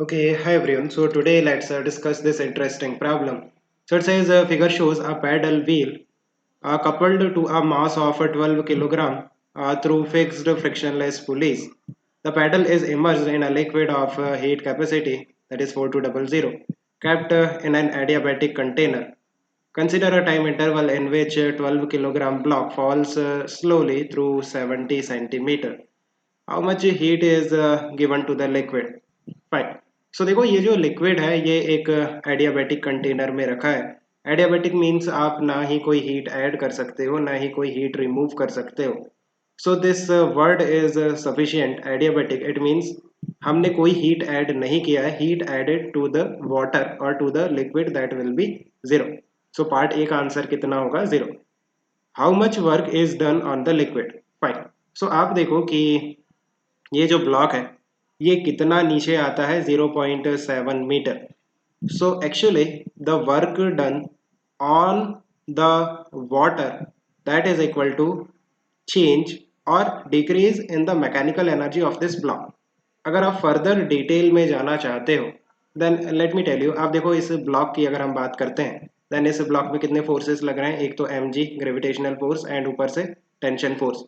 Okay, hi everyone. So today let's discuss this interesting problem. So it says figure shows a paddle wheel coupled to a mass of 12 kilogram through fixed frictionless pulleys. The paddle is immersed in a liquid of heat capacity that is 4200 kept in an adiabatic container. Consider a time interval in which a 12 kilogram block falls slowly through 70 centimeter. How much heat is given to the liquid? Fine देखो ये जो liquid है ये एक adiabatic container में रखा है। Adiabatic means आप ना ही कोई हीट ऐड कर सकते हो ना ही कोई हीट रिमूव कर सकते हो। So this word is sufficient. Adiabatic it means हमने कोई हीट ऐड नहीं किया है, heat added to the water और to the liquid that will be zero. So part A का आंसर कितना होगा? Zero. How much work is done on the liquid? Fine. आप देखो कि ये जो ब्लॉक है ये कितना नीचे आता है? 0.7 metre. So actually the work done on the water that is equal to change और decrease in the mechanical energy of this block. अगर आप फर्दर डिटेल में जाना चाहते हो then let me tell you. आप देखो इस ब्लॉक की अगर हम बात करते हैं देन इस ब्लॉक में कितने फोर्सेस लग रहे हैं? एक तो mg ग्रेविटेशनल फोर्स एंड ऊपर से टेंशन फोर्स।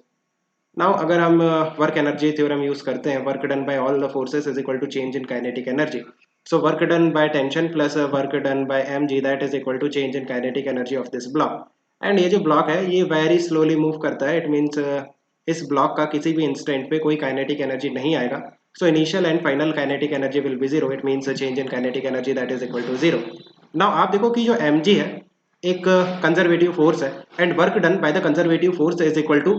नाउ अगर हम वर्क एनर्जी थ्योरम यूज करते हैं, work done by all the forces is equal to change in kinetic energy. So work done by tension plus work done by mg that is equal to change in kinetic energy of this block. And ये जो block है ये very slowly move करता है। It means इस block का किसी भी इंस्टेंट पे कोई काइनेटिक एनर्जी नहीं आएगा। So initial and final kinetic energy will be zero. It means change in kinetic energy that is equal to zero. Now आप देखो कि जो mg है एक कंजर्वेटिव फोर्स है and work done by the conservative force is equal to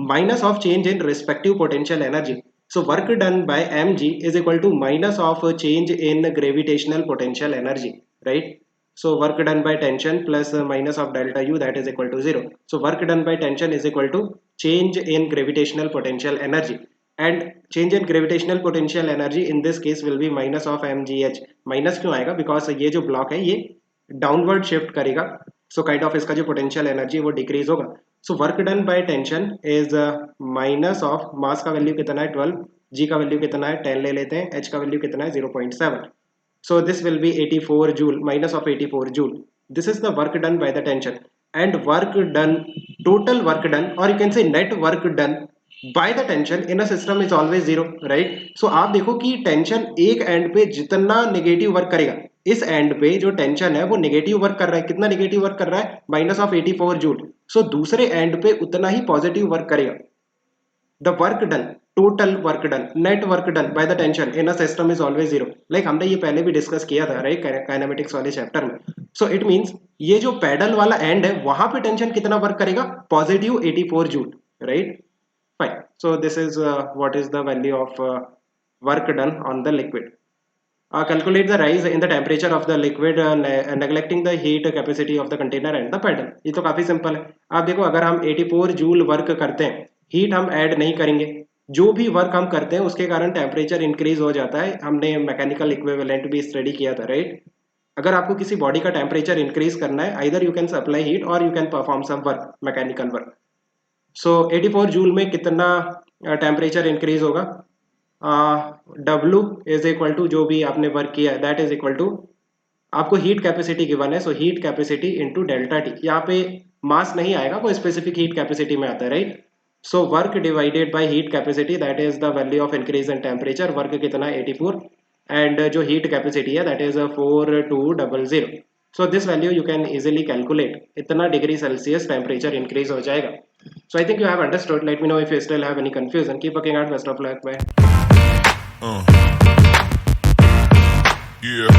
minus of change in respective potential energy. So work done by mg is equal to minus of change in gravitational potential energy, right? So work done by tension plus minus of delta u that is equal to zero. So work done by tension is equal to change in gravitational potential energy, and change in gravitational potential energy in this case will be minus of mgh. Minus क्यों आएगा? Because ये जो block है ये downward shift करेगा। So kind of इसका जो potential energy वो डिक्रीज होगा। सो work done by tension is minus of mass का वैल्यू कितना है 12, जी का वैल्यू कितना है 10 ले लेते हैं, एच का वैल्यू कितना है 0.7। so this will be 84 joule minus of 84 joule. This is the work done by the tension, and work done, total work done, or you can say net work done by the tension in a system is always zero, right? So आप देखो कि tension एक and पे जितना negative work करेगा, इस and पे जो टेंशन है वो नेगेटिव वर्क कर रहा है। कितना नेगेटिव वर्क कर रहा है? Minus of 84 joule. सो दूसरे एंड पे उतना ही पॉजिटिव वर्क करेगा। the work done, total work done, net work done by the tension in a system is always zero. Like हमने ये पहले भी डिस्कस किया था, राइट, काइनेमेटिक्स वाले चैप्टर में। सो इट मींस ये जो पैडल वाला एंड है वहां पे टेंशन कितना वर्क करेगा? Positive 84 joule, right? Fine. So this is what is the value of work done on the liquid. Calculate the rise in the temperature of the liquid neglecting the heat capacity of the container and the pedal. ये तो काफी simple है। आप देखो अगर हम 84 joule work करते हैं, हीट हम ऐड नहीं करेंगे, जो भी वर्क हम करते हैं उसके कारण टेम्परेचर इंक्रीज हो जाता है। हमने मैकेनिकल इक्विवेलेंट भी स्टडी किया था, राइट? अगर आपको किसी बॉडी का टेम्परेचर इंक्रीज करना है, either you can supply heat और you can perform some work, mechanical work. So 84 joule में कितना टेम्परेचर इंक्रीज होगा? W इज इक्वल टू जो भी आपने वर्क किया है दैट इज इक्वल टू आपको हीट कैपेसिटी गिवन है, so heat capacity into delta T. यहाँ पे मास नहीं आएगा, वो स्पेसिफिक हीट कैपेसिटी में आता है, right? So work divided by heat capacity that is the value of increase in temperature. Work कितना है? 84, एंड जो हीट कैपेसिटी है that is 4200। So this value you can easily calculate, इतना degree Celsius temperature increase हो जाएगा। So I think you have understood. Let me know if you still have any confusion. Keep working out. Best of luck. Bye. Yeah.